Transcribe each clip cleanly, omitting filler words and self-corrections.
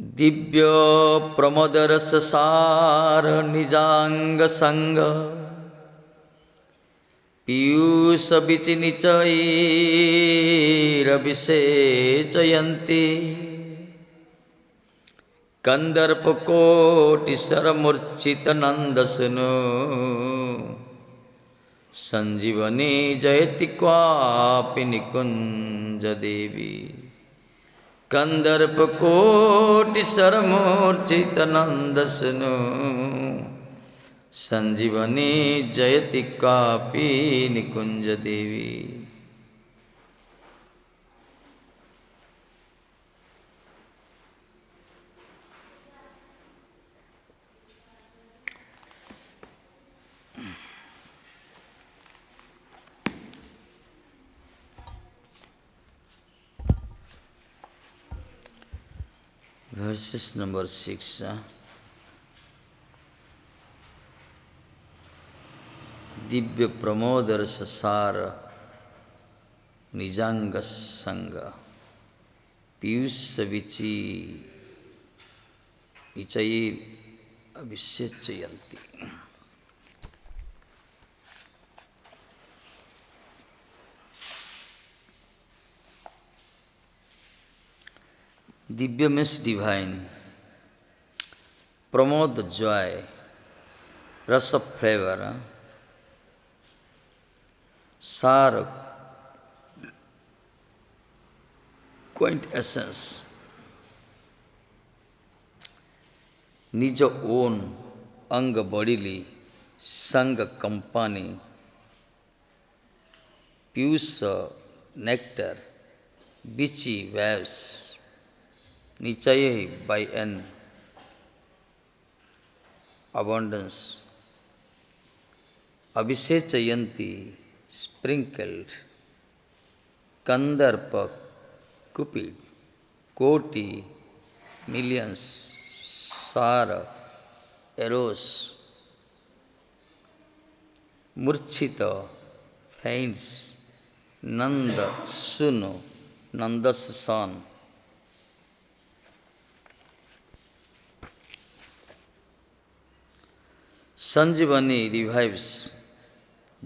दिव्य प्रमोदरस सार निजांग संग पीयूष विचिनिचैरभिषेचयन्ति कंदर्पकोटिशरमूर्छितनन्दसुनो संजीवनी जयति क्वापि निकुञ्जदेवी कंदर्पकोटिशरमूर्छितनन्दसुनो संजीवनी जयति क्वापि निकुञ्जदेवी. Verses number 6. Divya pramodar sasara nijanga sanga piyusha vichi ichayir abhishechayanti. Divya means divine, pramod joy, rasa flavor, sar quintessence, nija own, anga bodily, sanga company, piyusha nectar, bichi waves, nichaye by an abundance, abhishechayanti sprinkled, kandarpa cupid, koti millions, sara eros, murchita faints, nanda suno, nanda's son. Sanjivani revives,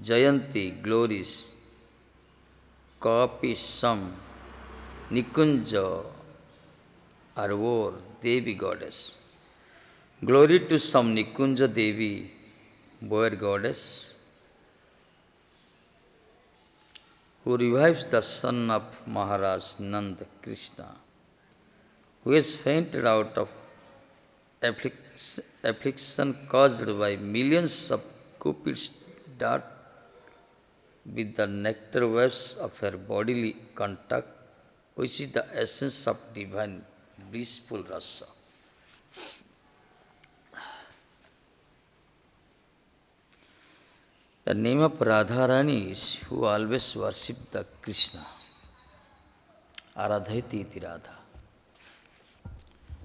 Jayanti glories, Kapi some, Nikunja are war, Devi goddess. Glory to some Nikunja Devi, boer goddess, who revives the son of Maharaj Nanda Krishna, who is fainted out of affliction caused by millions of cupids dart with the nectar waves of her bodily contact, which is the essence of divine blissful rasa. The name of Radharani is who always worship the Krishna. Aradhaiti iti Radha.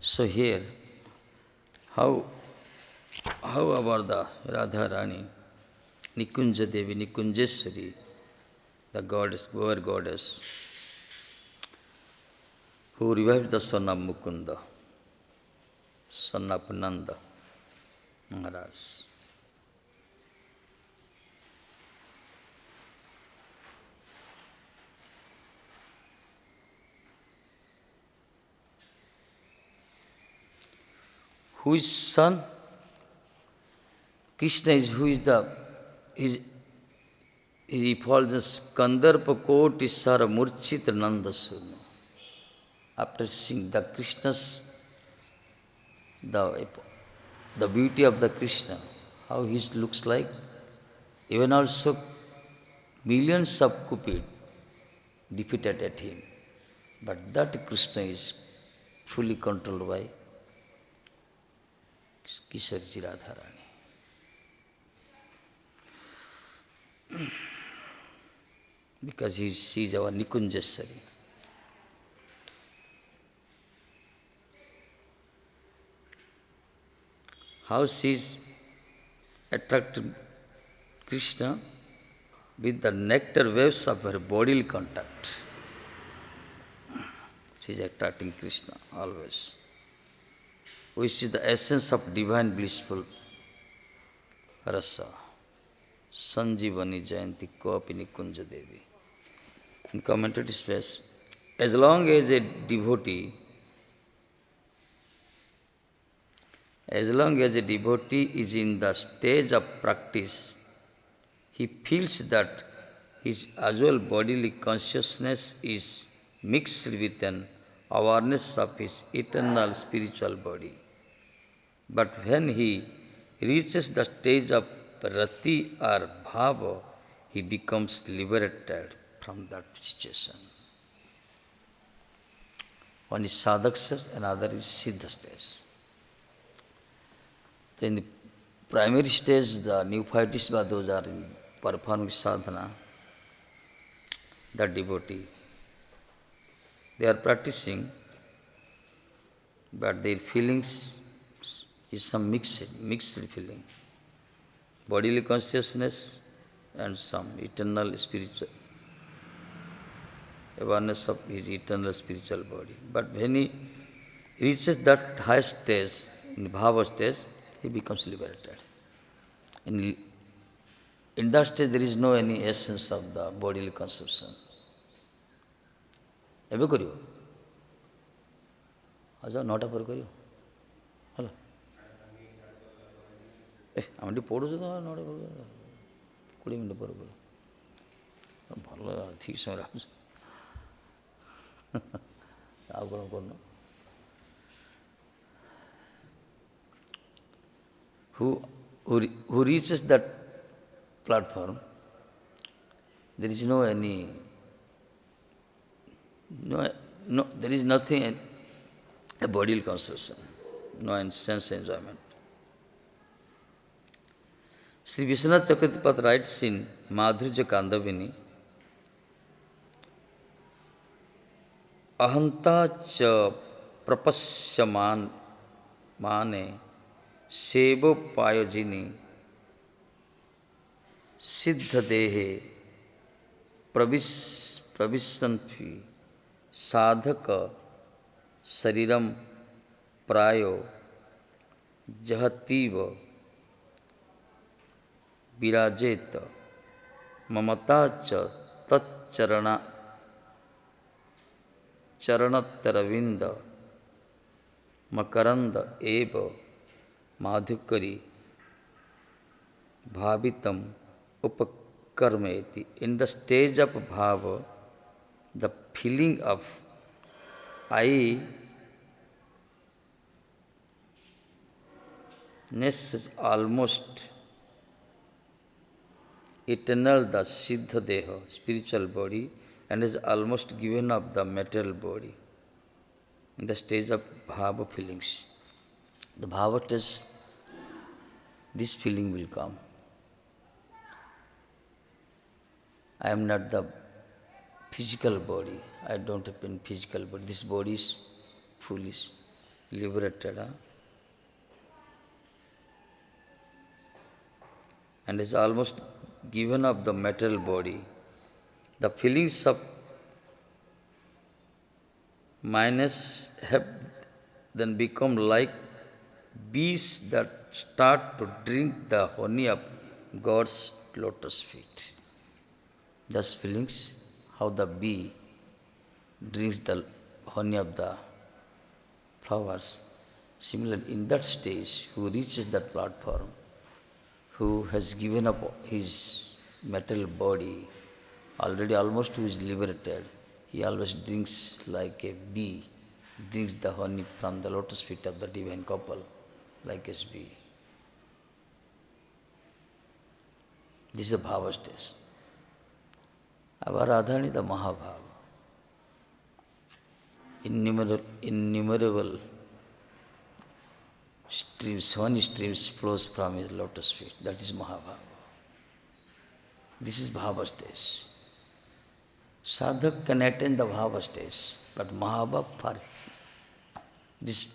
So here, how about the Radharani, Nikunja Devi, Nikunjeswari, the goddess, boer goddess, who revived the son of Mukunda, son of Nanda Maharaj. Whose son? Krishna is who is the his effulgence Kandarpa Koti Sara Murchit Nandasuna. After seeing the Krishna's the beauty of the Krishna, how he looks like, even also millions of Cupid defeated at him. But that Krishna is fully controlled by Kisharji Radharani. Because she is our Nikunjeswari. How she is attracted Krishna with the nectar waves of her bodily contact. She is attracting Krishna always. which is the essence of divine blissful rasa. Sanjivani Jayanti Koapini Kunja Devi. In commentary space, as long as a devotee is in the stage of practice, he feels that his usual bodily consciousness is mixed with an awareness of his eternal spiritual body. But when he reaches the stage of rati or bhava, he becomes liberated from that situation. One is sadhak stage, another is siddha stage. So in the primary stage, the neophytes, those are performing sadhana, the devotee. They are practicing, but their feelings is some mixed feeling. Bodily consciousness and some eternal spiritual awareness of his eternal spiritual body. But when he reaches that high stage, in bhava stage, he becomes liberated. In that stage, there is no any essence of the bodily conception. Ebe kariyo? Aja, nota par kariyo. Hala. ଆମେ ଟିକେ ପଢ଼ୁଛୁ ତ ନଅଟା ପରେ 20 minute ପରେ କରୁ ଭଲ ଠିକ୍ ସମୟରେ ଆସୁଛୁ ଆଉ କ'ଣ କରୁନ who reaches that platform, there is there is nothing a bodily conception, no sense enjoyment. Sri Vishwanath Chakravarti writes in Madhurya Kandavini, ahanta cha prapasyamane sevo payojini siddha dehe pravishanthi sadhaka sariram prayo jahativa विराजेत ममता च चरणतरविंद मकरंद एव माधुकरी भावितम उपकर्मेति. In the stage of bhava, the feeling of I-ness is almost eternal, the siddha deha, spiritual body, and is almost given up the material body. In the stage of bhava feelings, the bhava stage, this feeling will come. I am not the physical body. I don't have any physical body. This body is foolish, liberated, and is almost given up the material body. The feelings of minus have then become like bees that start to drink the honey of God's lotus feet. Thus feelings, how the bee drinks the honey of the flowers. Similarly, in that stage, who reaches that platform, who has given up his material body, already almost who is liberated, he always drinks like a bee, drinks the honey from the lotus feet of the divine couple, like a bee. This is a bhava stage. Our Radharani, the Mahabhava. Innumerable streams, honey streams flows from his lotus feet. That is Mahabhava. This is Bhava stage. Sadhak can attain the Bhava stage, but Mahabhava for this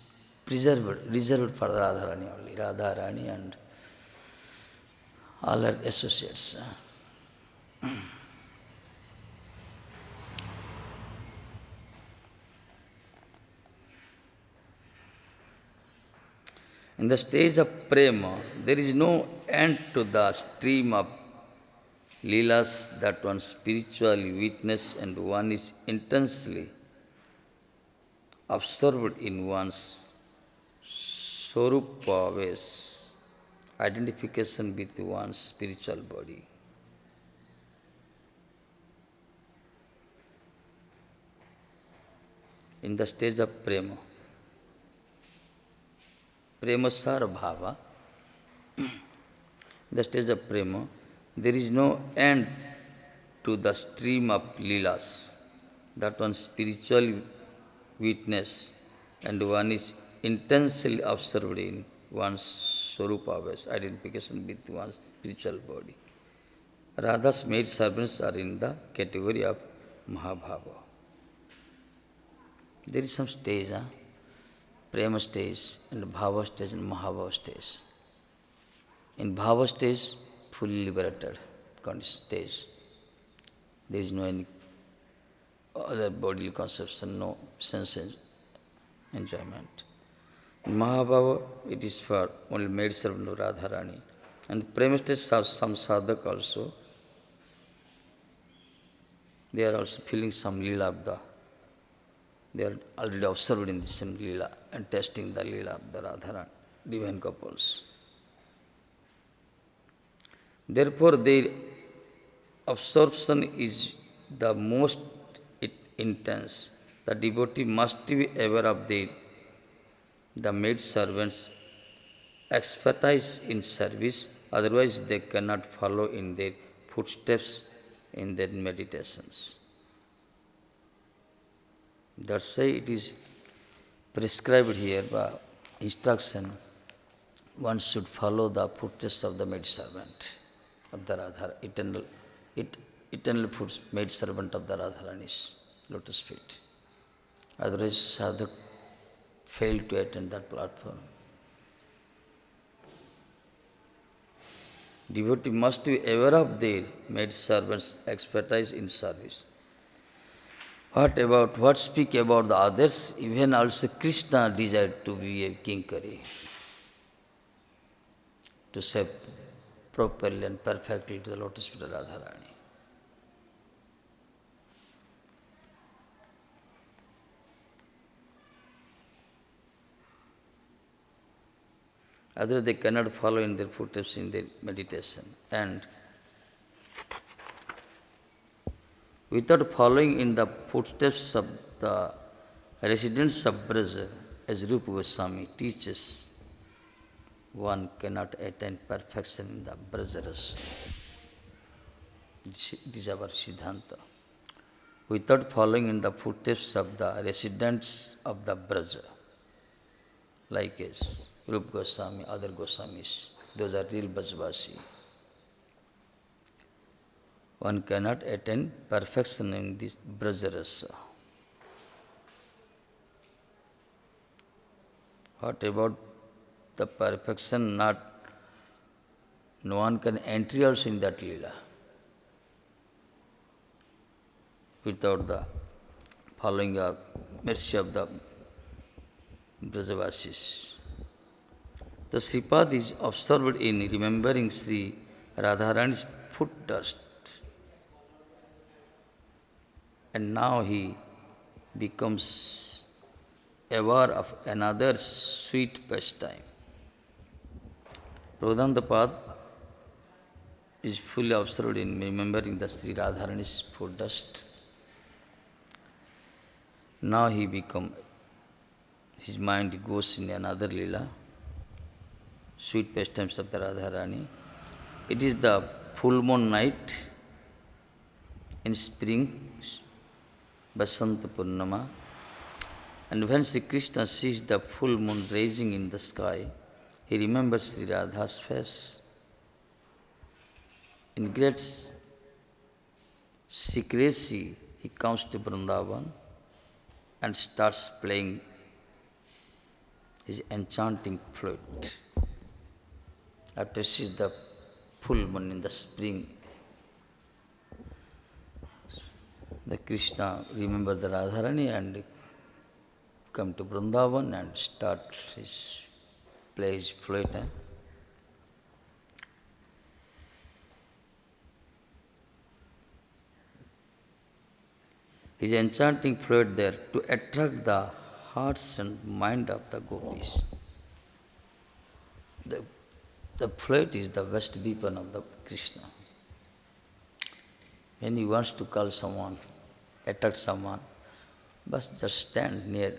reserved for Radharani only. Radharani and all her associates. In the stage of prema, there is no end to the stream of leelas that one spiritually witness and one is intensely absorbed in one's Swarupa ways, identification with one's spiritual body. In the stage of prema, prema sara bhava, in the stage of prema, there is no end to the stream of leelas that one spiritual witness and one is intensely observed in one's Swarupa ways, identification with one's spiritual body. Radha's maid servants are in the category of Mahabhava. There is some stage, prema stage and bhava stage and Mahabhava stage. In bhava stage, fully liberated stage. There is no any other bodily conception, no sense enjoyment. In Mahabhava, it is for only maid servant of Radharani. And prema stage have some sadhak also. They are also feeling some lila of the. They are already observed in the same lila and testing the lila of the Radharani, divine couples. Therefore, their absorption is the most intense. The devotee must be aware of the maid servants' expertise in service, otherwise they cannot follow in their footsteps in their meditations. That's why it is prescribed here by instruction. One should follow the footsteps of the maid servant of the Radha, eternal maid servant of the Radharani's lotus feet. Otherwise, sadhak failed to attend that platform. Devotee must be aware of their maid servants' expertise in service. What speak about the others? Even also Krishna desired to be a kinkari, to serve properly and perfectly to the lotus feet of Radharani. Otherwise, they cannot follow in their footsteps in their meditation. And without following in the footsteps of the residents of Braja, as Rupa Goswami teaches, one cannot attain perfection in the Braja rasa. This is our Siddhanta. Without following in the footsteps of the residents of the Braja, like as Rupa Goswami, other Goswamis, those are real Brajvasi. One cannot attain perfection in this Braja rasa. What about the perfection? No one can enter also in that lila without the following of mercy of the Brajavasis. The Sripad is observed in remembering Sri Radharani's foot dust. And now he becomes aware of another sweet pastime. Pradhanapad is fully observed in remembering the Sri Radharani's foot dust. Now his mind goes in another lila, sweet pastimes of the Radharani. It is the full moon night in spring, Basanta Purnama, and when Sri Krishna sees the full moon rising in the sky, he remembers Sri Radha's face. In great secrecy, he comes to Vrindavan and starts playing his enchanting flute. After sees the full moon in the spring, the Krishna remembers the Radharani and come to Vrindavan and start his play his flute. His enchanting flute there to attract the hearts and mind of the gopis. The flute is the best weapon of the Krishna. When he wants to call someone, attract someone, but just stand near,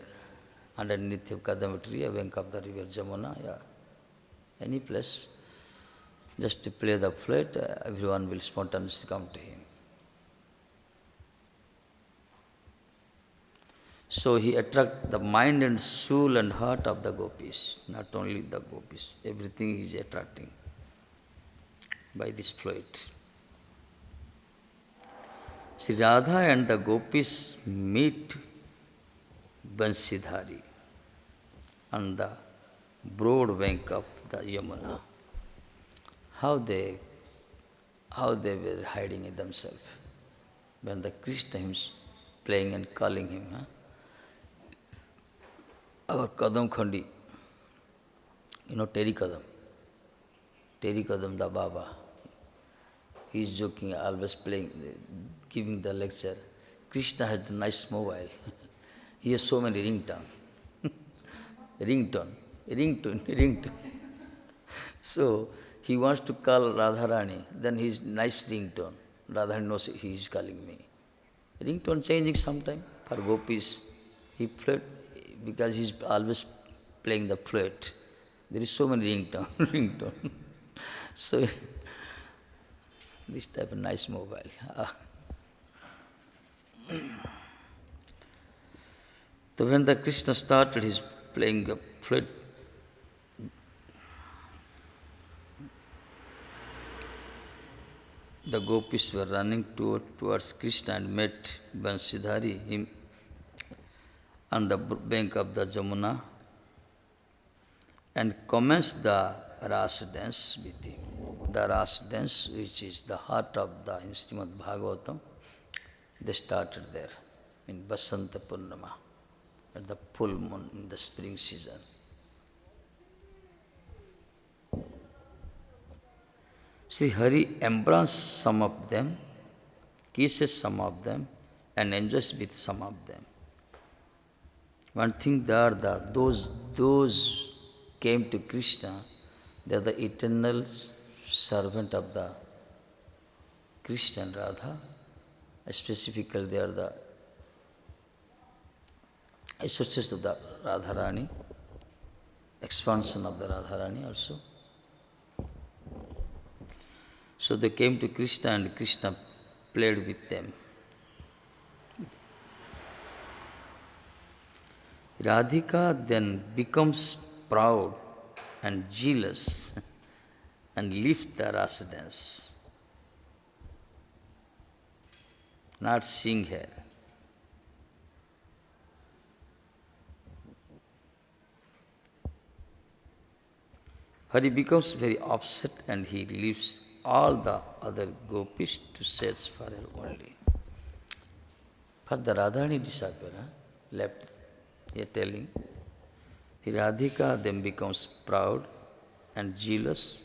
underneath of Kadam tree, a bank of the river Jamuna, any place, just to play the flute, everyone will spontaneously come to him. So he attracts the mind and soul and heart of the gopis, not only the gopis, everything he is attracting by this flute. Sri Radha and the gopis meet Bansidhari on the broad bank of the Yamuna. How they were hiding in themselves when the Krishna is playing and calling him. Our Kadam Khandi, Terry Kadam, the Baba, he is joking, always playing, giving the lecture. Krishna has the nice mobile. He has so many ringtone. So he wants to call Radharani, then his nice ringtone. Radharani knows he is calling me. Ringtone changing sometime for gopis. He flute because he's always playing the flute. There is so many ringtone. So this type of nice mobile. So when the Krishna started his playing the flute, the gopis were running towards Krishna and met Bansidhari, him on the bank of the Jamuna, and commenced the rasa dance with him. The rasa dance, which is the heart of the Srimad Bhagavatam, they started there in Basanta Purnama, at the full moon in the spring season. Sri Hari embraced some of them, kisses some of them, and enjoys with some of them. One thing that those came to Krishna, they are the eternal servant of the Krishna and Radha. Specifically, they are the associates of the Radharani, expansion of the Radharani also. So they came to Krishna and Krishna played with them. Radhika then becomes proud and jealous and leaves the rasa dance, not seeing her. Hari becomes very upset and he leaves all the other gopis to search for her only. First the Radharani disappeared, left. He is telling. Radhika then becomes proud and jealous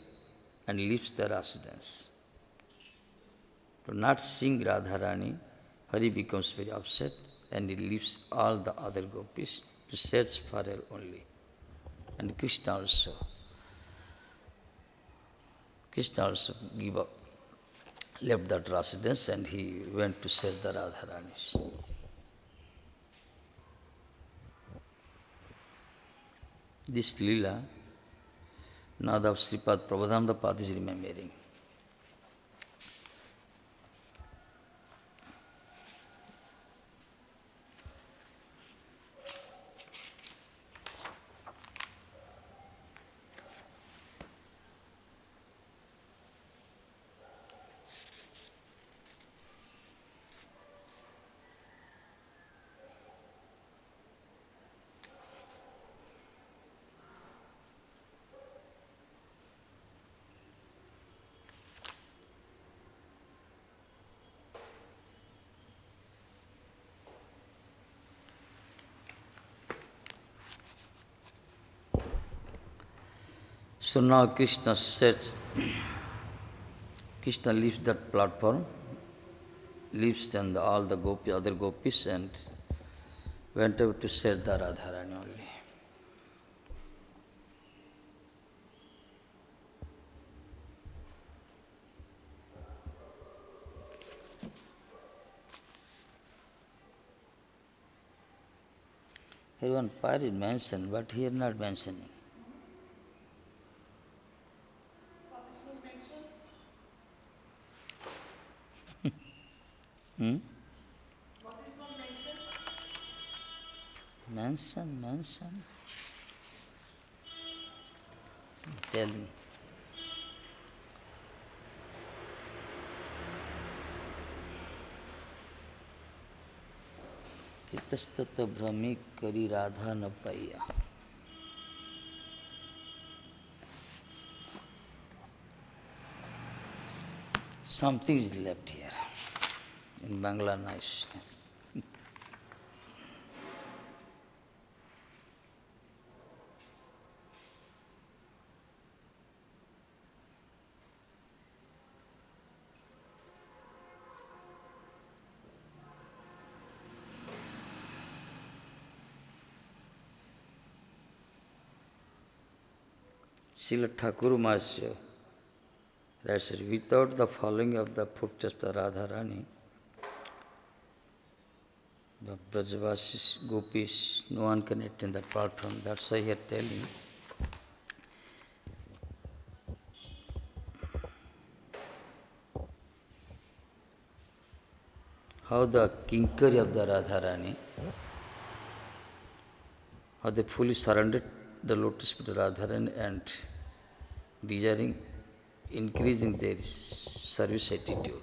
and leaves the rasa dance. To not seeing Radharani, Hari becomes very upset and he leaves all the other gopis to search for her only. And Krishna also gave up, left that rasa dance and he went to search the Radharanis. This Leela, Nada of Sripad Prabodhananda Pad is remembering. So now Krishna says, Krishna leaves that platform, leaves and all the other gopis and went over to search the Radharani only. Here one fire is mentioned, but here not mentioning. What is not mentioned? Mention. Tell me. इतस्तत Brahmi करी राधा न पाइया. Something is left here in Bangla nice. Srila Thakur Masya writes, without the following of the footsteps of Radharani, the Brajavasis, Gopis, no one can attend that platform. That's why he is telling. How the kinkari of the Radharani, how they fully surrendered the lotus feet of Radharani and desiring, increasing their service attitude.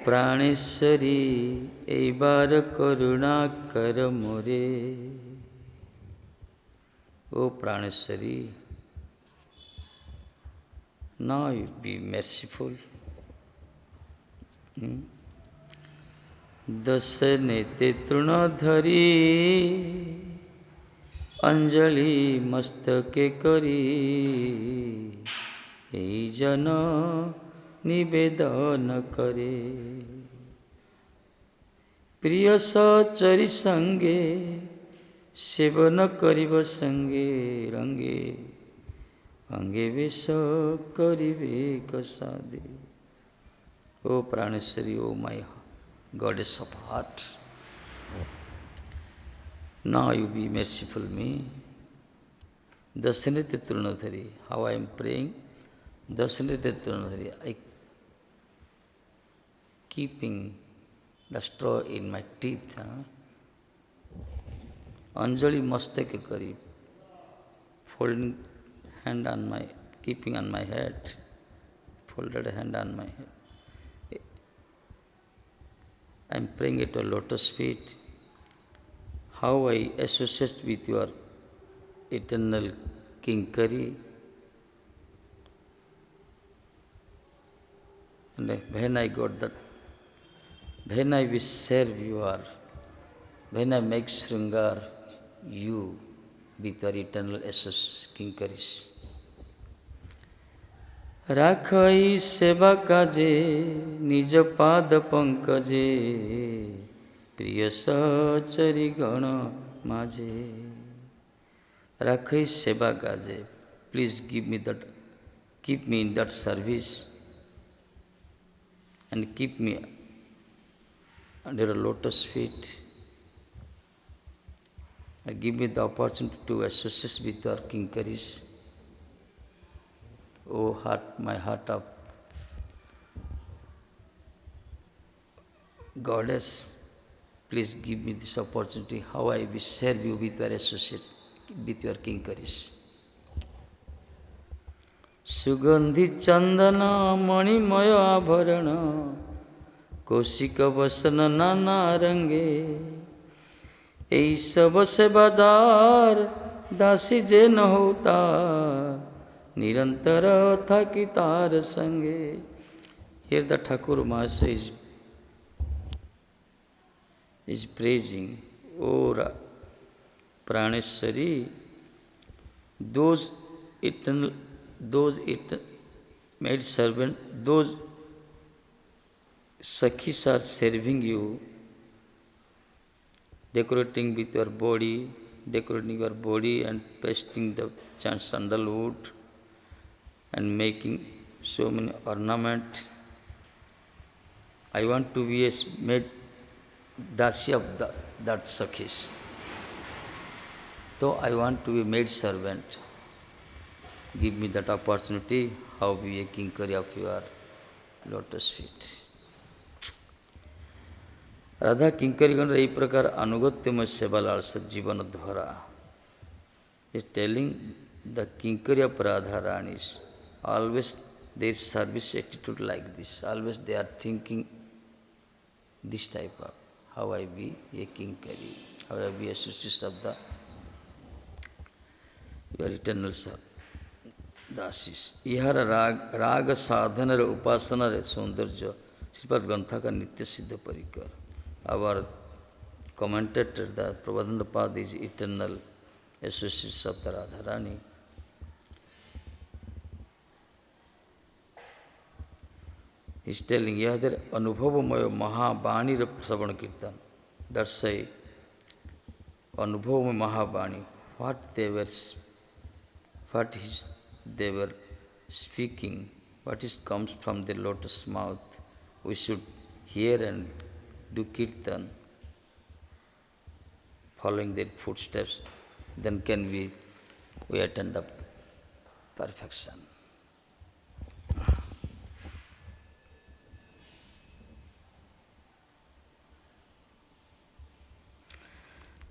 Praneshwari eibar karuna kar more. O Praneshwari, now you be merciful. Dasanete trunadhari Anjali मस्तके करी ए जन निवेदन करे प्रिय सचरी संगे seven करिब संगे रंगे अंगे विष करिबे कसादे. O Praneshwari, O my goddess of heart, now you be merciful me. Dasaniti Trunadhari, how I am praying. Dasaniti Trunadhari, I keeping the straw in my teeth. Anjali Mastake Kari, folding hand on my, keeping on my head, folded hand on my head. I am praying at your lotus feet. How I associate with your eternal kinkari. And when I got that, when I will serve your, when I make Sringar, you with your eternal kinkaris. Rakhai seva kaje, nija pad pankaje, priya sachari gana maje. Rakhai seva kaje, please give me that, keep me in that service and keep me under a lotus feet. Give me the opportunity to associate with your kinkaris. Oh heart, my heart of goddess, please give me this opportunity, how I will serve you with your associate, with your kinkaris. Sugandhi chandana manimaya abharana, koshika vasana nana range. এই সব সে বাজার দাসী যে ন হোতা নিরন্তর থাকি তার সঙ্গে. Here the Thakur Maharaj is praising, O Praneshwari, those eternal, maid servant, those sakhis are serving you, decorating your body and pasting the sandalwood and making so many ornament. I want to be a maid dasi of that sakhis. So I want to be maid servant. Give me that opportunity, how be a kinkari of your lotus feet. Radha Kinkari गण यही प्रकार अनुगत्यमय सेवा लालसा जीवन धरा. Is telling the kinkari of Radha Ranis, always their service attitude like this. Always they are thinking this type of, how I be a kinkari, how I be associate of the your eternal dasis. Ihar raga sadhana upasana saundarya Sripad Grantha ka nitya siddha parikar. Our commentator, the Prabodhana Pad, is eternal associates of the Radharani. He is telling, Yahadar Anubhavamaya Mahabani Savana Kirtan. That's why Anubhavamaya Mahabani, what they were speaking, what is comes from the lotus mouth, we should hear and do kirtan, following their footsteps, then can we attain the perfection.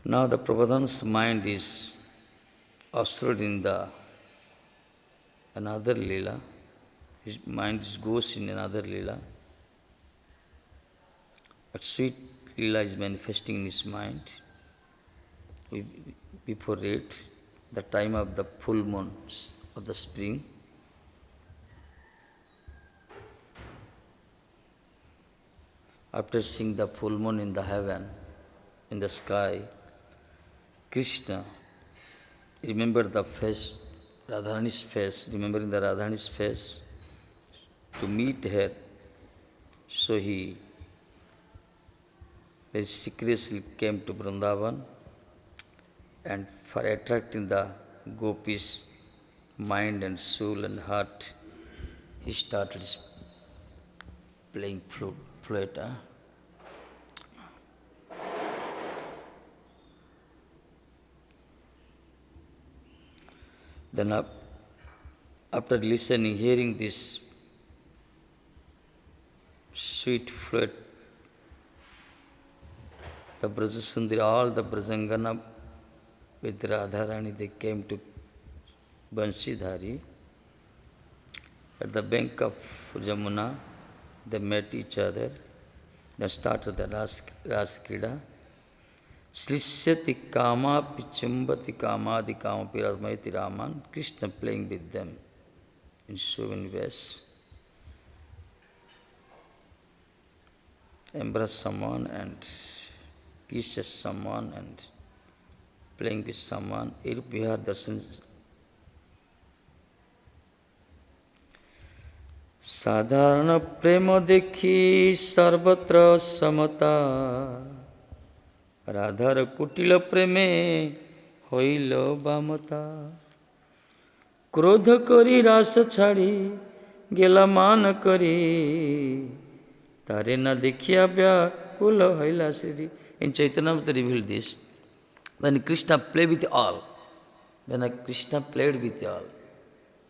Now the Prabodhana's mind is absorbed in another lila. His mind goes in another lila. A sweet lila is manifesting in his mind. We before it, the time of the full moon of the spring. After seeing the full moon in the heaven, in the sky, Krishna remembered the face, Radharani's face, remembering the Radharani's face to meet her. So he very secretly came to Vrindavan, and for attracting the gopis' mind and soul and heart, he started playing flute. Then after listening, hearing this sweet flute, the Brajasundari, all the Brajangana with Radharani, they came to Bansidhari. At the bank of Jamuna, they met each other. They started the Ras-krida. Slishyati kama pichumbati kamadi kama piradmayati Raman. Krishna playing with them in so many ways. Embrace someone and kisses someone and playing with someone. Irup Vihar Darshan. Sadharana prema dekhi sarvatra samata. Radhar kutila preme hoilo bamata. Krodha kari rasa chhadi gela man kari. Tare na dekhiya vyakula haila siri. In Chaitanya they revealed this. When Krishna played with all,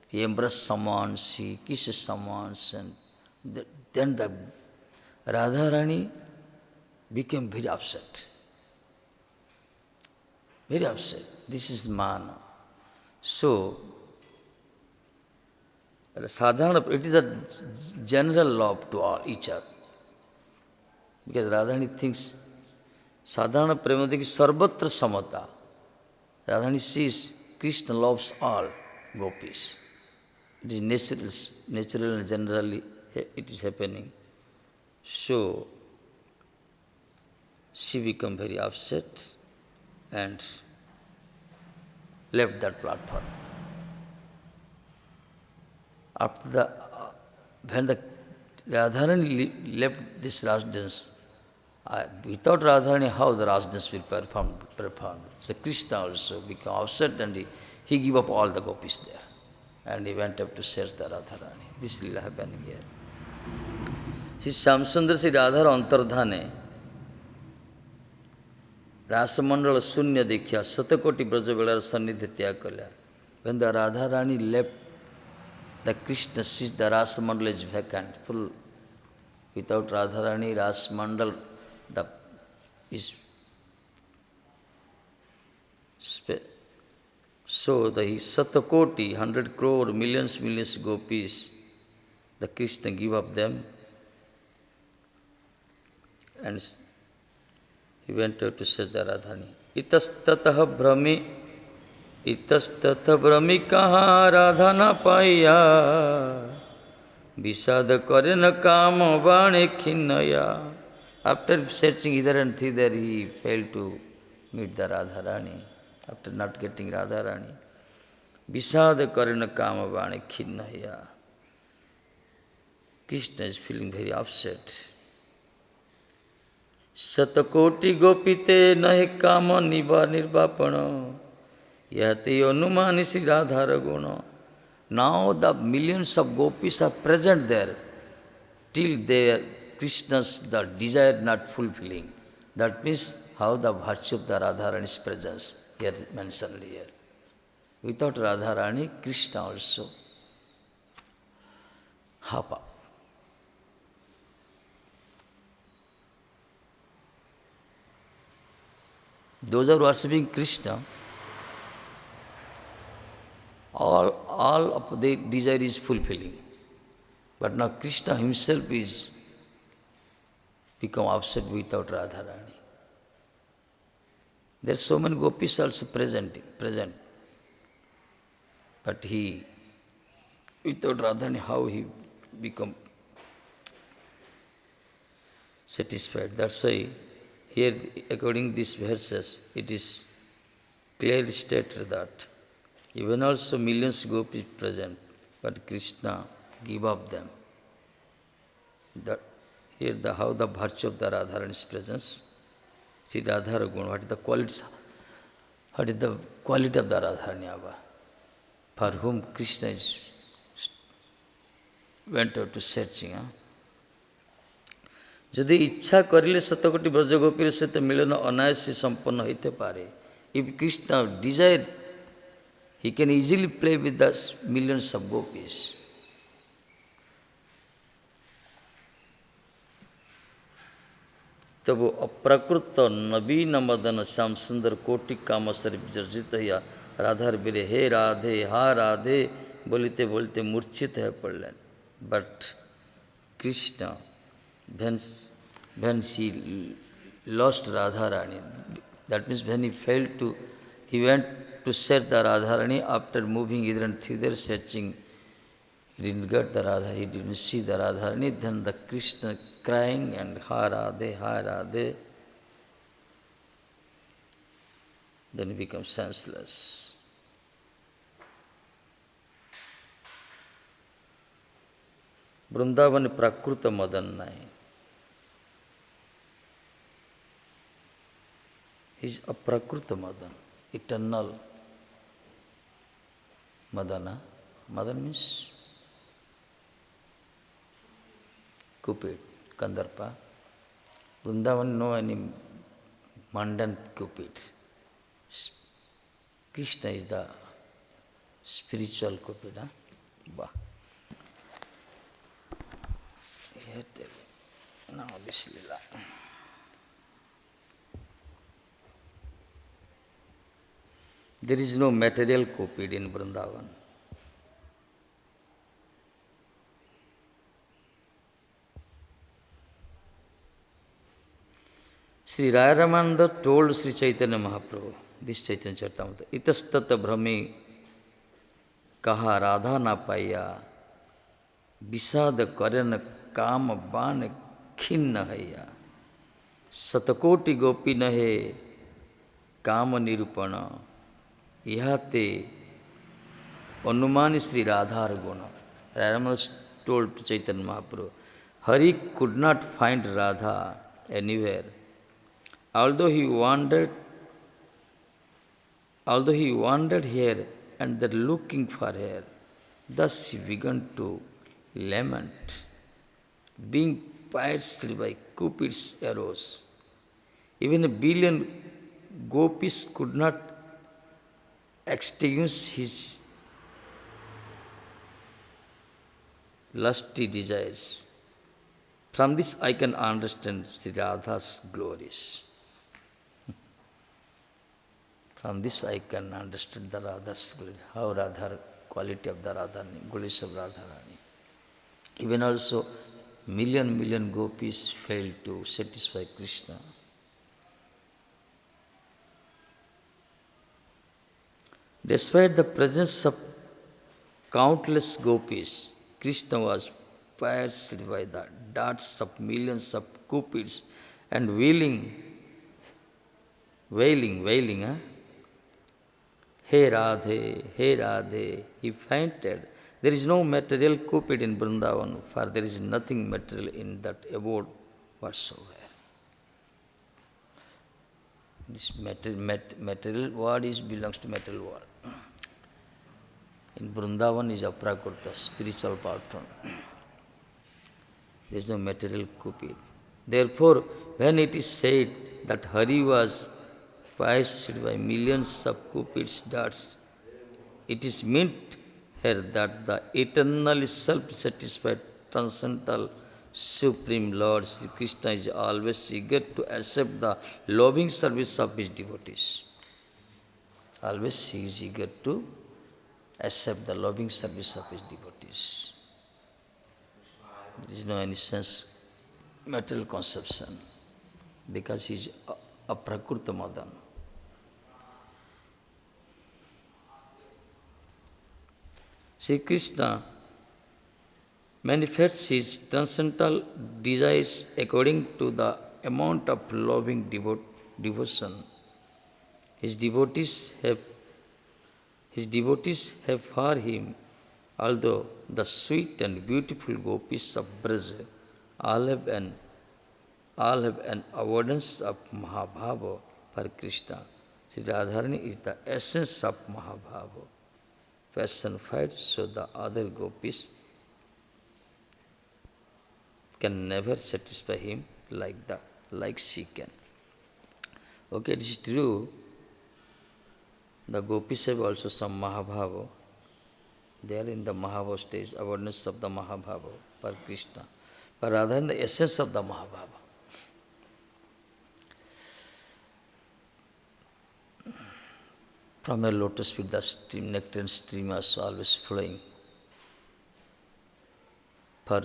he embraced someone, he kisses someone, and then the Radharani became very upset. Very upset. This is man. So, sadhana, it is a general love to all, each other. Because Radharani thinks, sadhana premadiki sarvatra samata. Radharani sees Krishna loves all gopis. It is natural and generally it is happening. So, she became very upset and left that platform. After the when the Radharani left this Ras dance, without Radharani, how the Ras dance will perform? So Krishna also became upset and he gave up all the gopis there. And he went up to search the Radharani. This will happen here. Shri Shyamsundar Shri राधार अंतर्धाने रासमंडल शून्य देखिया शतकोटि ब्रजबेलार सन्निधि त्याग कला. When the Radharani left the Krishna, sees the Rasamandal is vacant, full. Without Radharani, Rasamandal is so the Satakoti, 100 crore, millions gopis, the Krishna give up them, and he went out to search the Radharani. Itastatah brahmi kaha Radha na paiya, Visada करे न काम बाणे खिन्नया. After searching hither and thither, he failed to meet the Radharani. After not getting Radharani, Visada करे न काम बाणे खिन्नया. Krishna is feeling very upset. Satakoti gopite nahe kama nirbapana, yate anumani Sri Radhara guna. Now the millions of gopis are present there, till their Krishna's the desire not fulfilling. That means how the virtue of the Radharani's presence here mentioned here. Without Radharani, Krishna also hop up. Those who are worshipping Krishna, all of their desire is fulfilling. But now Krishna himself is become upset without Radharani. There are so many gopis also present. But he, without Radharani, how he become satisfied? That's why here, according to these verses, it is clearly stated that even also millions gopis present, but Krishna give up them. That here how the virtue of the Radharani's presence, Sri Radhara Guna, what is the quality of the Radharani Abba, for whom Krishna went out to searching. যদি ইচ্ছা করিলে শতকোটি ব্রজগোপীর সহিত মিলন অনায়াসে সম্পন্ন হইতে পারে. If Krishna desire, he can easily play with the millions of gopis. तब अप्राकृत नवीन मदन श्याम सुंदर कोटि कामसर विजर्जित हिया राधार बीरे हे राधे हा राधे बोलते बोलते मूर्छित है पड़लेन. But Krishna, when he lost Radharani, that means when he went to search the Radharani, after moving hither and thither, searching, he didn't get the Radha, he didn't see the Radharani, then the Krishna crying and ha Radhe, then he becomes senseless. Vrindavan prakruta madan nahi. He is a prakruta madan, eternal madana. Madan means Cupid, Kandarpa. Vrindavan no any mundane Cupid. Krishna is the spiritual Cupid. Bah. Now this lila. There is no material Cupid in Vrindavan. Sri Ramananda told Sri Chaitanya Mahaprabhu, this Chaitanya Charitamrita, itastata brahmi kaha Radha na paiya, visada karana काम बाण खिन्न हैया, शतकोटि गोपी नहे काम निरूपण, यहाते अनुमान श्री राधार गुण. Ramanuj told to Chaitanya Mahaprabhu, Hari could not find Radha anywhere. Although he wandered, although he wandered here and there looking for her, thus he began to lament, being pierced by Cupid's arrows. Even a billion gopis could not extinguish his lusty desires. From this I can understand Sri Radha's glories. From this I can understand the Radha's glory, how Radha, quality of the Radha, glories of Radharani. Even also, million gopis failed to satisfy Krishna. Despite the presence of countless gopis, Krishna was pierced by the darts of millions of cupids and wailing, Hey Radhe, he fainted. There is no material cupid in Vrindavan, for there is nothing material in that abode whatsoever. This material world belongs to material world. In Vrindavan is aprakrita, spiritual part from. There is no material cupid. Therefore, when it is said that Hari was pierced by millions of cupids' darts, it is meant here that the eternally self-satisfied, transcendental, Supreme Lord Sri Krishna is always eager to accept the loving service of his devotees. Always he is eager to accept the loving service of his devotees. There is no any sense material conception, because he is a prakrita madan. Sri Krishna manifests his transcendental desires according to the amount of loving devotion his devotees have for him. Although the sweet and beautiful gopis of Braj all have an abundance of Mahabhava for Krishna, Sri Radharani is the essence of Mahabhava, personified, so the other gopis can never satisfy him like she can. Okay, it is true. The gopis have also some Mahabhava. They are in the Mahabhava stage, awareness of the Mahabhava for Krishna. But rather in the essence of the Mahabhava. From a lotus with the stream, nectar and stream are always flowing. For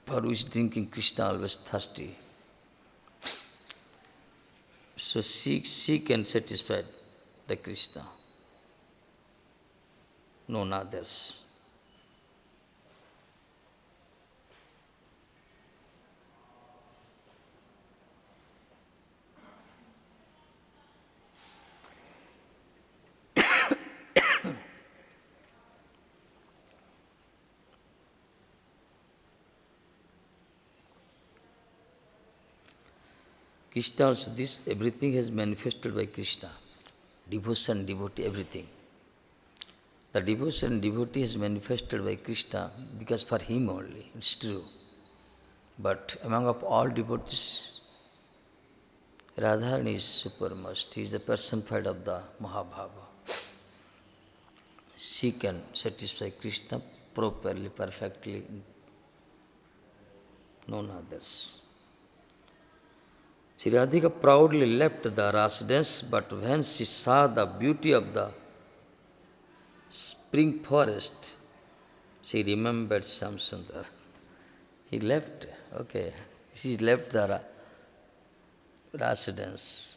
who is drinking Krishna always thirsty. So she can satisfy the Krishna. None others. Krishna also, this everything has manifested by Krishna. Devotion, devotee, everything. The devotion and devotee is manifested by Krishna because for him only, it's true. But among of all devotees, Radharani is supermost. He is the personified of the Mahabhava. She can satisfy Krishna properly, perfectly, none others. Sri Radhika proudly left the rasa dance, but when she saw the beauty of the spring forest, she remembered Shamsundar. He left, okay. She left the rasa dance.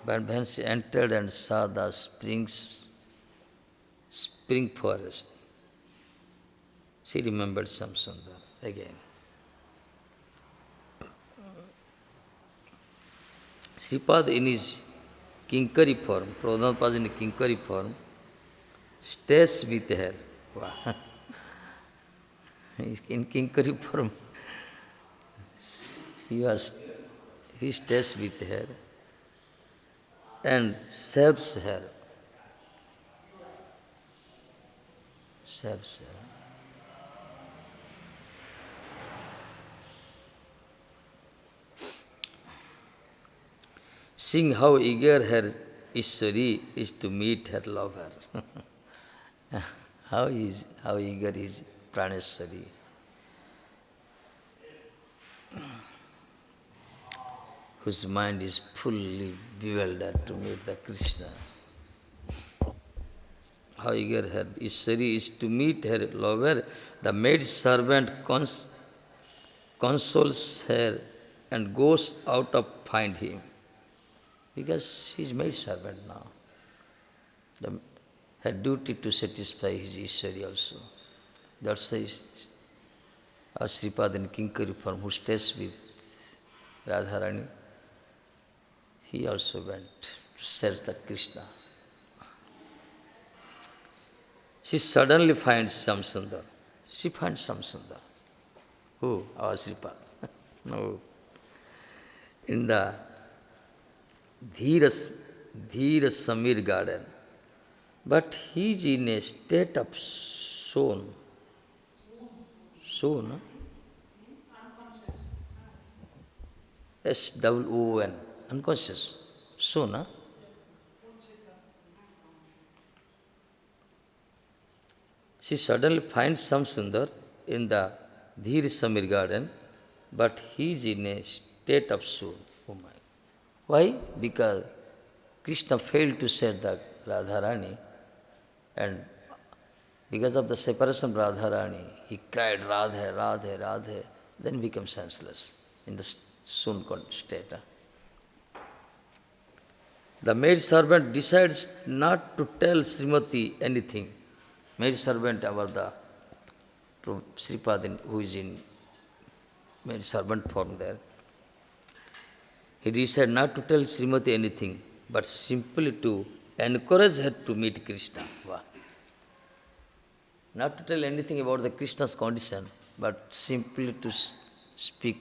But when she entered and saw the spring forest, she remembered Shamsundar again. Sripad in his Kinkari form, Pradhanapad in Kinkari form, stays with her. Wow. In Kinkari form, he stays with her and serves her. Serves her. Seeing how eager her Ishwari is to meet her lover. how eager is Praneshwari. Whose mind is fully bewildered to meet the Krishna. How eager her Ishwari is to meet her lover. The maid servant consoles her and goes out to find him. Because she is maid servant now. Her duty to satisfy his Ishwari also. That's why our Sripad in Kinkari form, who stays with Radharani, he also went to search the Krishna. She suddenly finds Samsundar. She finds Samsundar. Who? Our Sripad. No. In the Dhira Samir garden. But he is in a state of swoon. Swoon, no? S-O-O-N. Unconscious. Swoon, no? She suddenly finds Samsundar in the Dhir Samir garden, but he is in a state of swoon. Oh my. Why? Because Krishna failed to set the Radharani, and because of the separation of Radharani, he cried Radhe, Radhe, Radhe, then became senseless in the swoon state. The maid servant decides not to tell Srimati anything. Maid servant about the Sripad, who is in maid servant form there. He decided not to tell Srimati anything, but simply to encourage her to meet Krishna. Wow. Not to tell anything about the Krishna's condition, but simply to speak,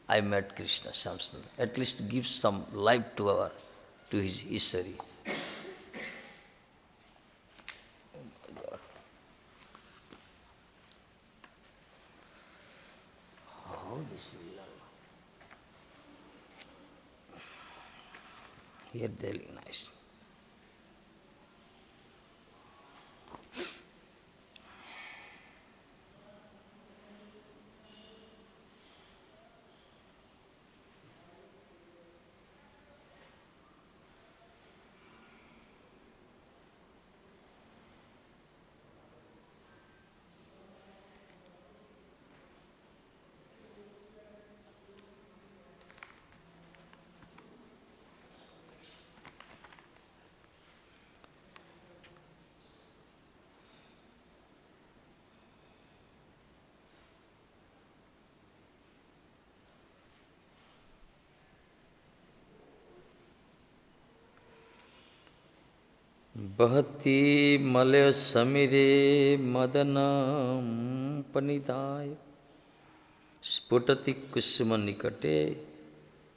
I met Krishna, something. At least give some life to his Ishwari. Here very nice. Bhakti male samire madanam panidaya sputati kusuma nikate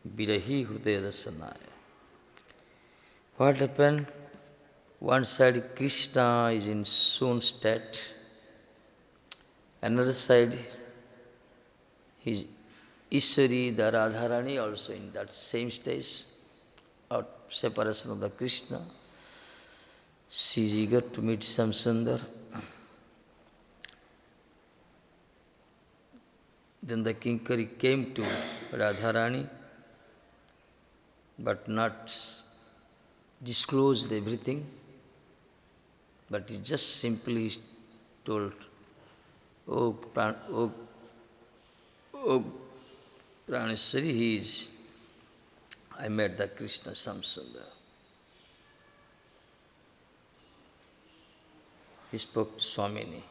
virahi hudaya dasanaya. What happened? One side Krishna is in swoon state, another side his Ishwari, the Radharani, also in that same stage of separation of the Krishna. She is eager to meet Samsundar. Then the Kinkari came to Radharani, but not disclosed everything, but he just simply told, oh Praneshwari, I met the Krishna Samsundar. He spoke to Swamini.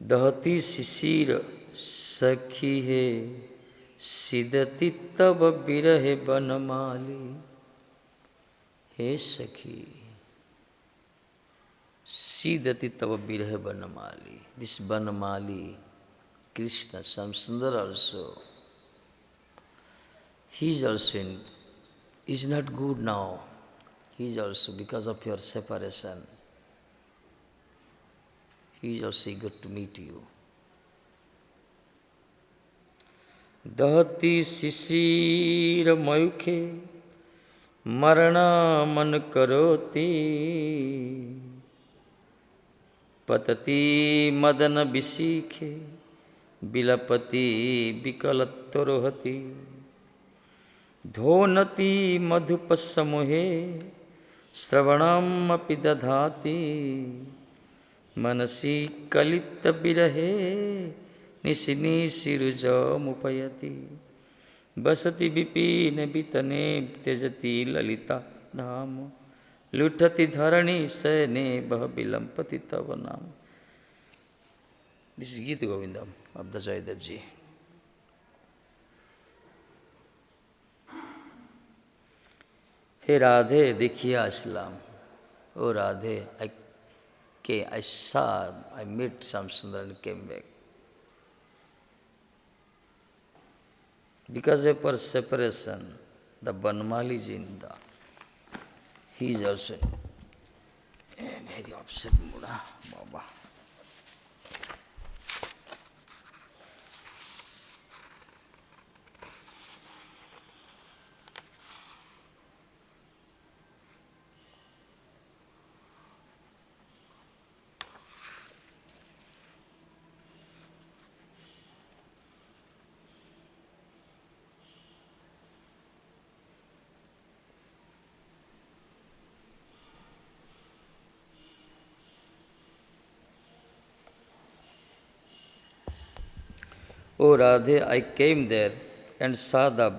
Dahati sisir sakhi hai sidati tab birahe banamali. Hey Sakhi, Sidati tava birhe banamali. This banamali, Krishna, Sundar also, he is also in, is not good now. He is also, because of your separation, he is also eager to meet you. Dahati sisir mayukhe marana man karoti patati madana bisikhe bilapati vikalattorohati dhonati madhupasamohe श्रवणम अपि दधाति मनसि कलित बिरहे निशिनिशिरुजमुपयति बसति विपिन वितने त्यजति ललिता धाम लुठति धरणी शयने बह विलंपति तव नाम. This is Gita Govindam of the Jaydev ji. Hey Radhe, देखिए Aslam. Oh Radhe, I met Shamsundar and came back. Because of our separation, the Banmali is in the, he is also very upset mood, Baba. Oh Radhe, I came there and saw that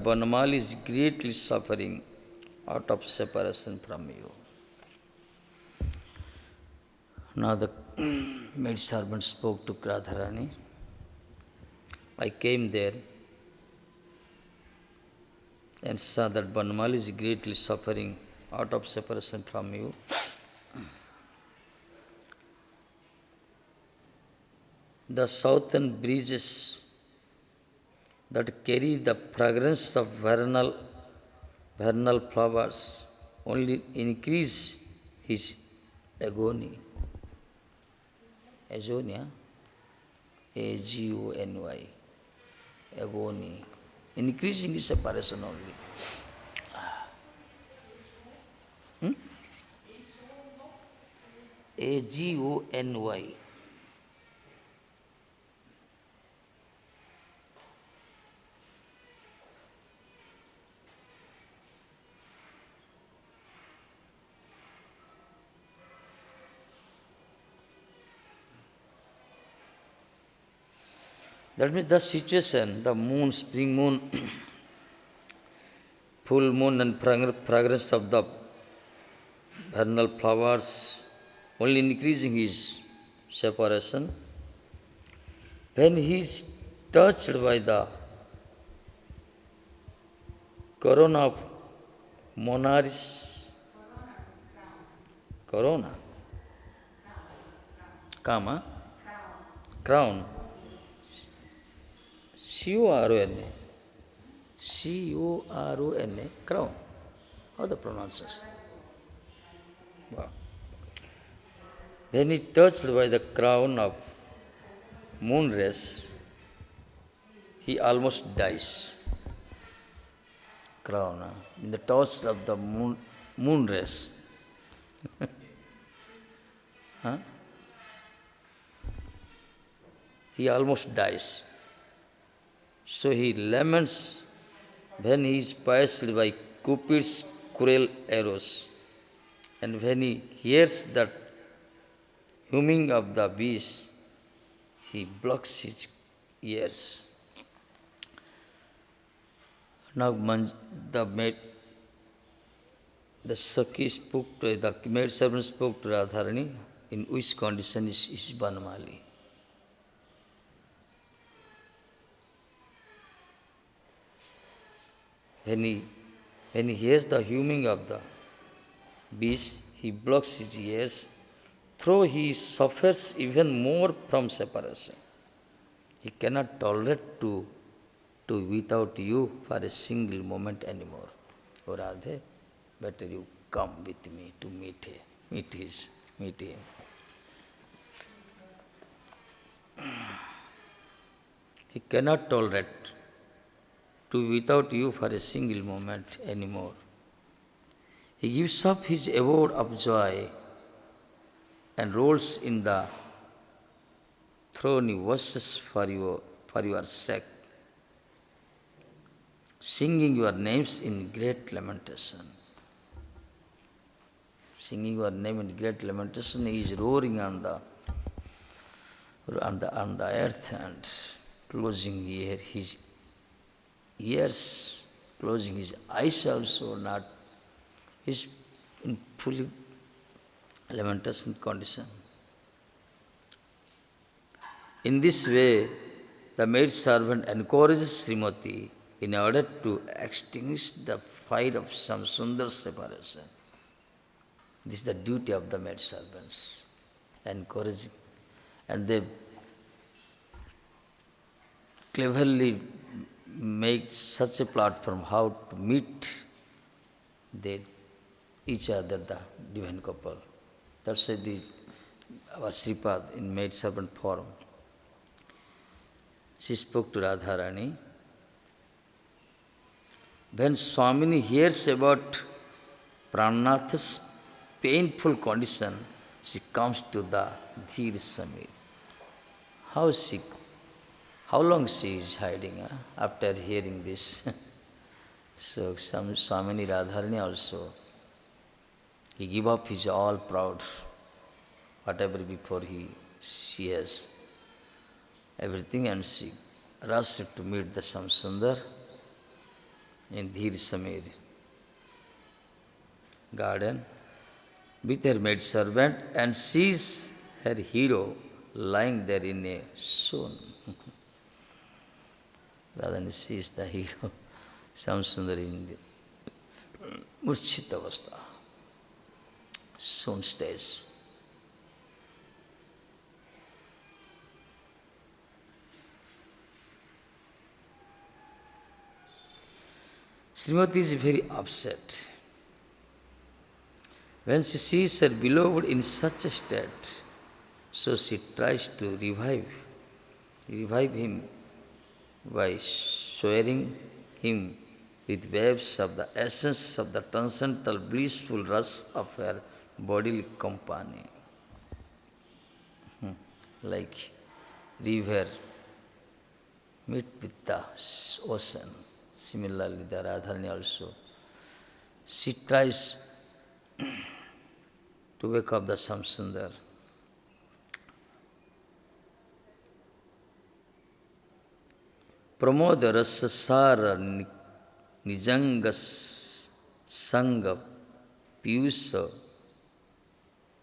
Banmal is greatly suffering out of separation from you. Now the maid servant spoke to Radharani. I came there and saw that Banmal is greatly suffering out of separation from you. The southern breezes that carry the fragrance of vernal flowers only increase his agony. Agonia, A-G-O-N-Y, agony, increasing his separation only. A-G-O-N-Y. That means the situation, the moon, spring moon, full moon and fragrance of the vernal flowers only increasing his separation. When he is touched by the corona of monarchs, corona, kama, crown, C-O-R-O-N-A. C-O-R-O-N-A, crown. How the pronunciation? Wow. When he touched by the crown of moon rays, he almost dies. Crown, in the touch of the moon rays. Huh? He almost dies. So he laments when he is pierced by Cupid's cruel arrows, and when he hears that humming of the bees, he blocks his ears. Now the Sakhi spoke to the maid servant spoke to Radharani, in which condition is Banmali. When he hears the humming of the bees, he blocks his ears, though he suffers even more from separation. He cannot tolerate to without you for a single moment anymore. Oh Radhe, better you come with me to meet him. He cannot tolerate to without you for a single moment anymore. He gives up his abode of joy and rolls in the thorny verses for your sake, singing your names in great lamentation. Singing your name in great lamentation, he is roaring on the earth and closing his ears, closing his eyes also, not his in fully lamentation condition. In this way, the maid servant encourages Srimati in order to extinguish the fire of some sundar separation. This is the duty of the maid servants, encouraging. And they cleverly make such a platform how to meet each other, the divine couple. That's why our Sripad in maid servant form. She spoke to Radharani. When Swamini hears about Pranatha's painful condition, she comes to the Dhir Samir. How long she is hiding after hearing this? So some Swamini Radharani also, he give up his all proud, whatever before she has everything, and she rushed to meet the Samsundar in Dhir Samir garden with her maid servant, and sees her hero lying there in a swoon. Radhani sees the hero, Samsundar, in the Murchita Avastha, swoon stage. Srimati is very upset when she sees her beloved in such a state, so she tries to revive him by showering him with waves of the essence of the transcendental blissful rasa of her bodily companion. Like river meet with the ocean. Similarly, the Radharani also, she tries to wake up the Samsundar. Pramoda rasasara nijangas sanga piyusa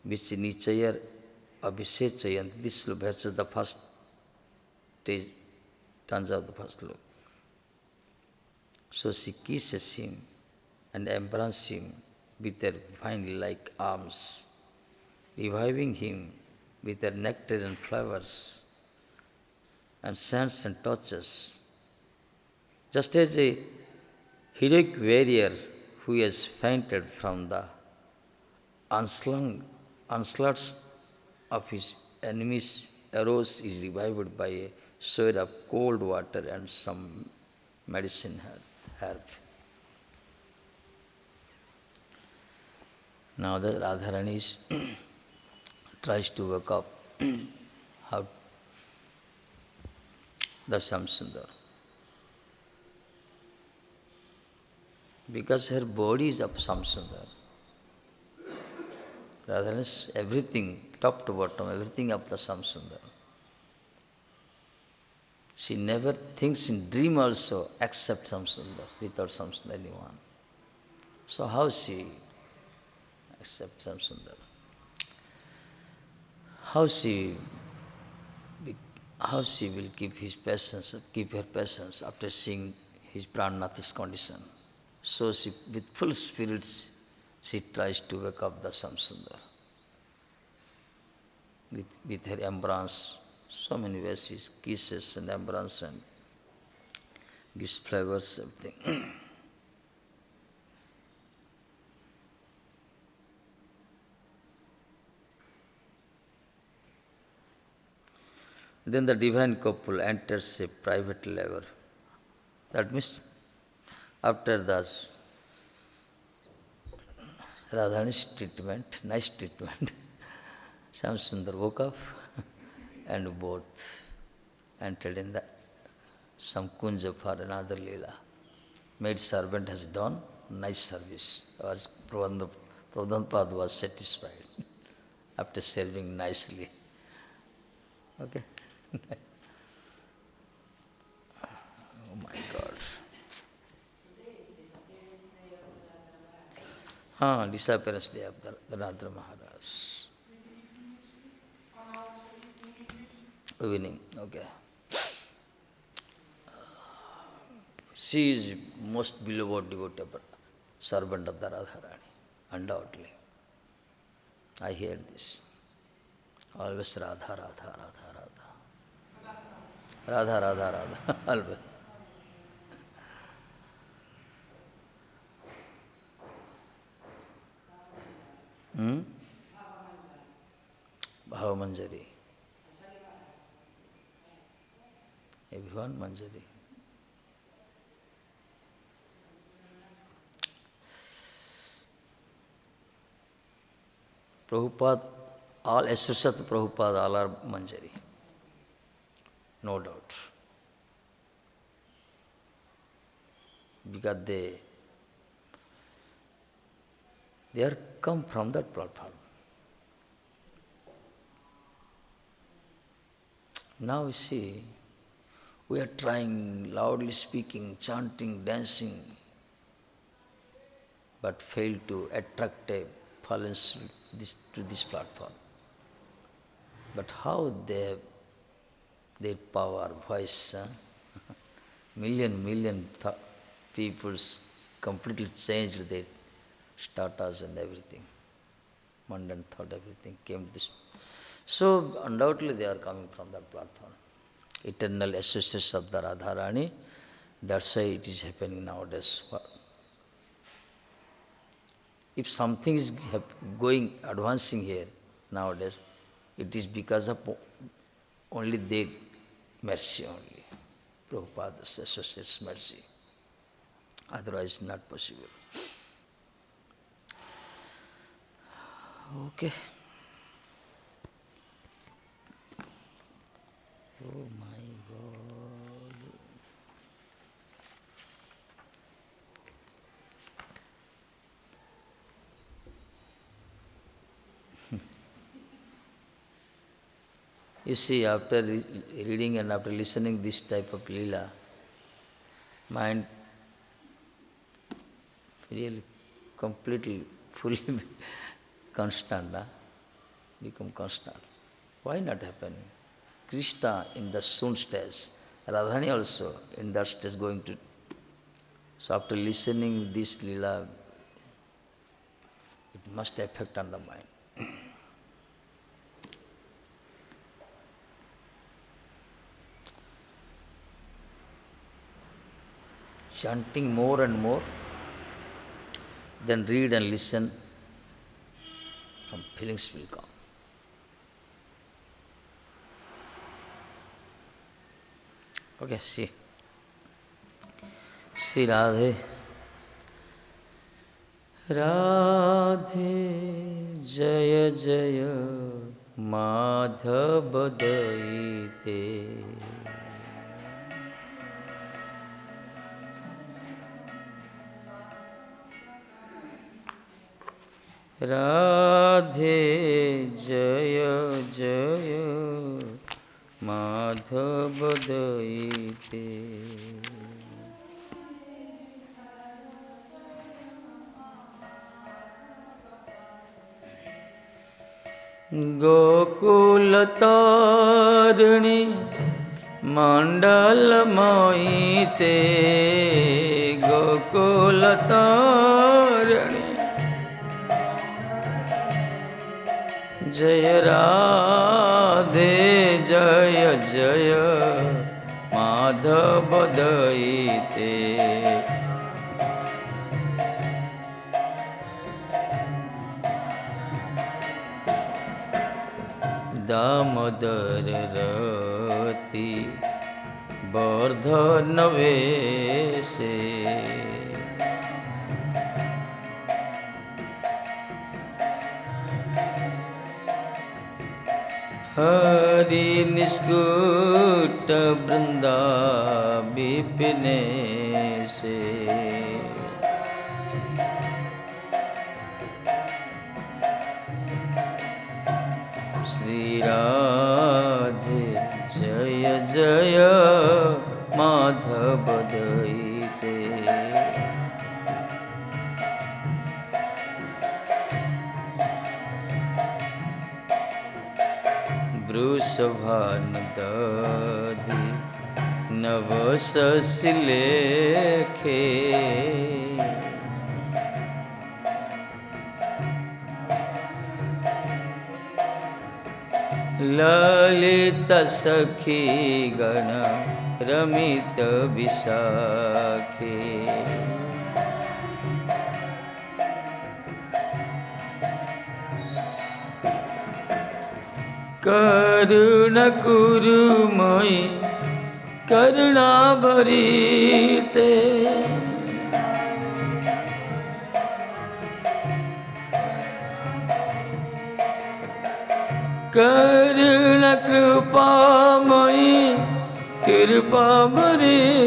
which nichayar abhisechayant. This verse is the first stage, turns out the first look. So she kisses him and embraces him with her vine-like arms, reviving him with her nectar and flowers and scents and touches. Just as a heroic warrior who has fainted from the onslaughts of his enemies' arrows is revived by a shower of cold water and some medicine herb. Now the Radharani tries to wake up how the Samsundar. Because her body is of Samsundar. Radharani is everything, top to bottom, everything of the Samsundar. She never thinks in dream also except Samsundar, without Samsundar anyone. So how she accepts Samsundar? How she will keep her patience after seeing his Pranatha's condition? So she, with full spirits, She tries to wake up the Samsundar with her embrace. So many ways she kisses and embrace and gives flowers, everything. Then the divine couple enters a private laver. That means after the Radharani's treatment, nice treatment, Samsundar woke up and both entered in some kunja for another lila. Maid servant has done nice service. As Prabhupada was satisfied after serving nicely. Okay? Oh my God. Disappearance day of the Radha Maharaj. Evening, okay. She is most beloved devotee, servant of the Radharani, undoubtedly. I hear this. Always Radha, Radha, Radha, Radha. Radha, Radha, Radha, always. Bhava Manjari. Everyone Manjari. Prabhupada, all associates of Prabhupada, all are Manjari. No doubt. Because they are come from that platform. Now you see, we are trying loudly speaking, chanting, dancing, but fail to attract a fallen soul to this platform. But how their power, voice, million people completely changed their status and everything. Mundane thought, everything came to this. So undoubtedly they are coming from that platform. Eternal associates of the Radharani. That's why it is happening nowadays. If something is advancing here nowadays, it is because of only their mercy only. Prabhupada's associates' mercy. Otherwise not possible. Okay. Oh my God. You see, after reading and after listening this type of lila, mind really completely, fully constant, become constant. Why not happening? Krishna in the soon stage, Radhani also in that stage going to. So after listening this lila, it must affect on the mind. Chanting more and more, then read and listen, some feelings will come. Okay, see. Sri Radhe. Radhe Jaya Jaya Madhava Daite. Radhe Jaya Jaya Madhava Daite. Gokula Tarani Mandala Moite. Gokula Tarani जय राधे जय जय माधव दयिते दामोदर रति वर्धन वेशे हरि निष्कुट वृंदा विपिने से श्री राधे जय जय माधव दयिते वृषभानुदधि नवशशिलेखे ललित सखी गण रमित विशाखे करुण कुरुमयि करुणाभरीते करुण कृपामयि कृपाभरीते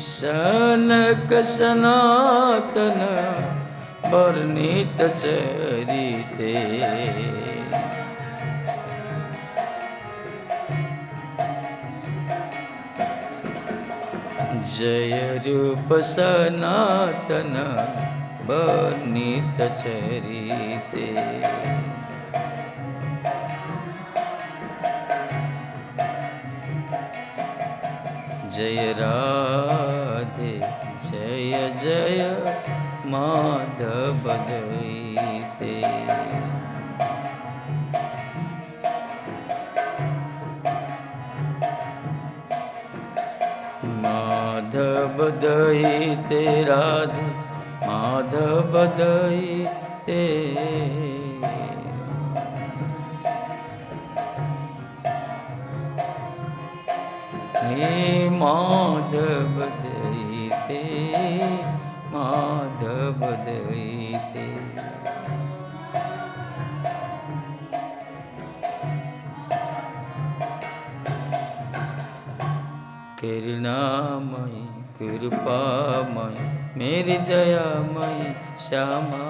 सनक सनातन वर्णित चरिते जय रूप सनातन वर्णित चरिते जय राधे जय जय माधव दयिते माधव दयिते राधे माधव दयिते हे माधव दयिते माधव दयिते करुणामयि कृपामयि मेरी दयामयि श्यामा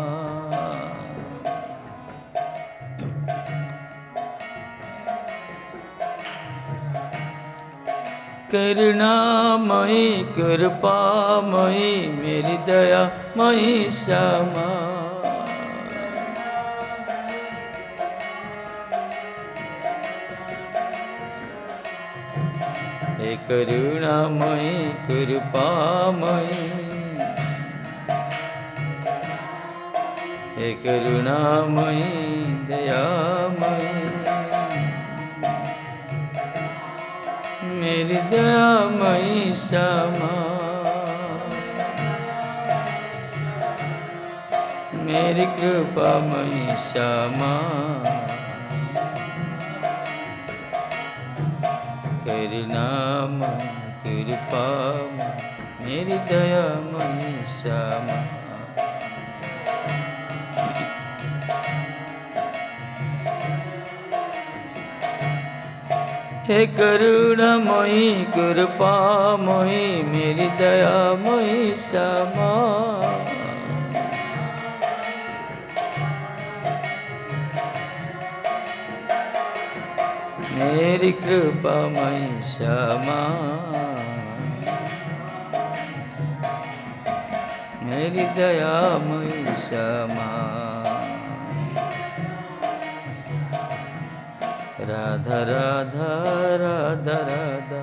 करुणामयि कृपामयि मेरी दयामयि श्यामा हे करुणामयि कृपामयि हे करुणामयि दयामयि मेरी दयामयि श्यामा मेरी कृपामयि श्यामा करुणामयि कृपामयि मेरी दयामयि श्यामा हे करुणामयि कृपामयि मेरी दयामयि श्यामा मेरी कृपामयि श्यामा मेरी दयामयि Shyama Radha Radha Radha Radha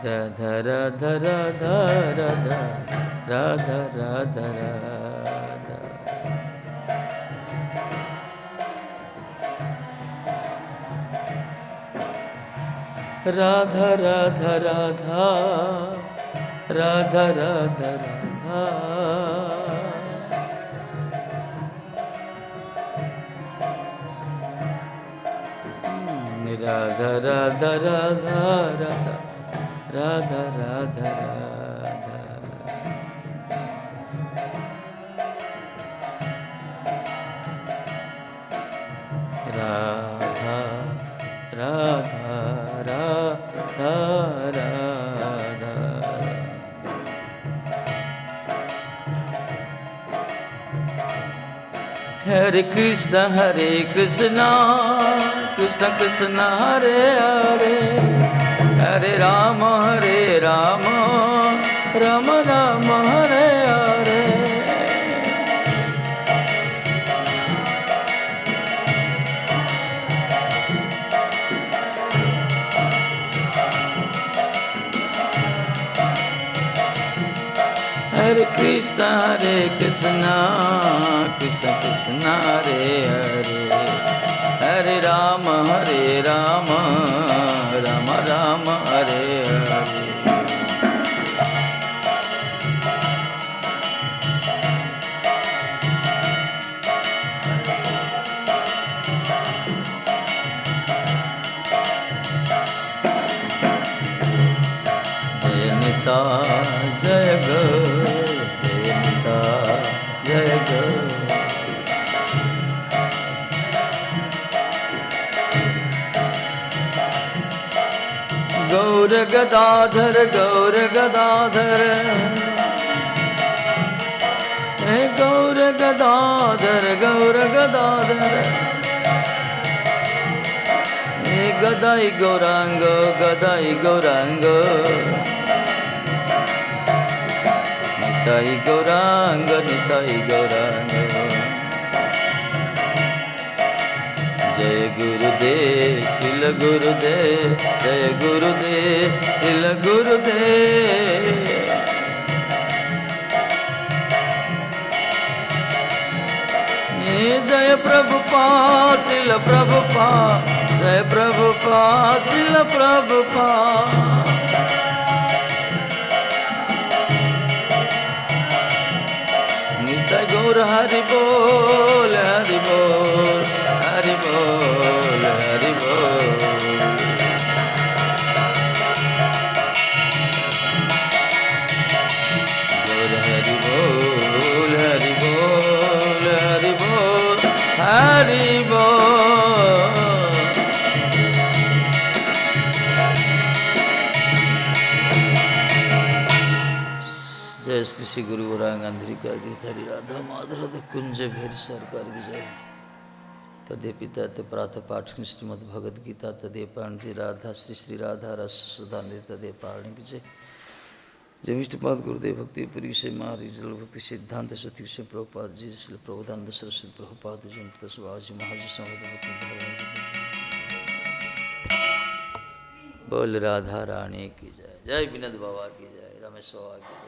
Radha Radha Radha Radha Radha Radha Radha. Radha Radha Radha Radha Radha Radha. Radha Radha Radha Radha Radha Radha Radha. Radha Radha Radha Radha. Hare Krishna Krishna Krishna Hare Hare, Hare Rama Rama Rama Hare Hare. Hare Krishna Krishna Krishna Hare Hare, Hare Rama Rama Rama Hare Hare. Jaya Nita Jaya Gaur, Jaya Nita Jaya Gaur. Gaur Gadadhar Gaur Gadadhar, Gaur Gadadhar Gaur Gadadhar. Gadai Gaurango Gadai Gaurango, Nitai Gaurango Nitai Gaurango. Jai Gurudev Srila Gurudev, Jai Gurudev Srila Gurudev. Jai Prabhupada Srila Prabhupada, Jai Prabhupada Srila Prabhupada. Nitai Gaur Hari Bol Hari Bol Hari Bol Hari Bol. Gaur Hari Bol Hari Bol Hari Bol Hari Bol. जय श्री श्री गुरु गौरांगांध्रिका गिरधारी राधा-माधव-कुंजबिहारी सरकार की जय। तदेपिता ते प्रातः पाठ श्रीमद् भगवद गीता तदे पाणी राधा श्री श्री राधा रस सदानंद तदे पाणी की जय। जय विष्णुपाद गुरुदेव भक्ति पुरी से महाराज जल भक्ति सिद्धांत सती से प्रभुपाद जी श्री प्रभुदानंद सरस्वती प्रभुपाद जी शिवाजी महाराज संवत बोल राधा रानी की जय। जय विनोद बाबा की जय, रमेश बाबा की जय।